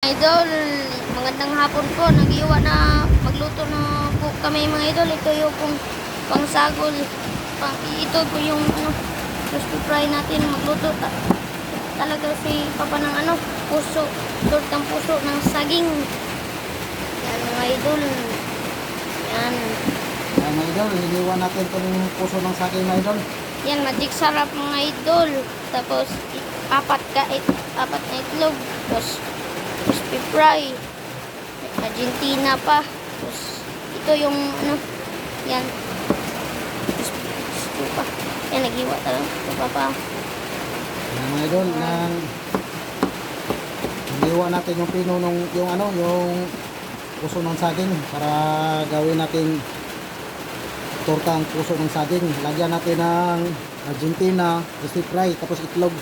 Idol, magandang hapon po. Nag-iwa na magluto na po kami mga idol. Ito yung pangsagol. Ito po yung crispy fry natin. Magluto talaga si Papa ng puso. Tortang puso ng saging. Yan mga idol. Yan. Yan mga idol, hiniwan natin itong puso ng saging mga idol. Yan, magic sarap mga idol. Tapos, apat na itlog. Tapos, crispy fry. Argentina pa. Tapos, ito yung yan. Crispy pa. Yan, naghiwa talaga. Ito pa. Yan mga idol, hiniwan natin yung pino yung puso ng saging para gawin natin tortang puso ng saging. Lagyan natin ng Argentina, crispy fry, tapos itlog.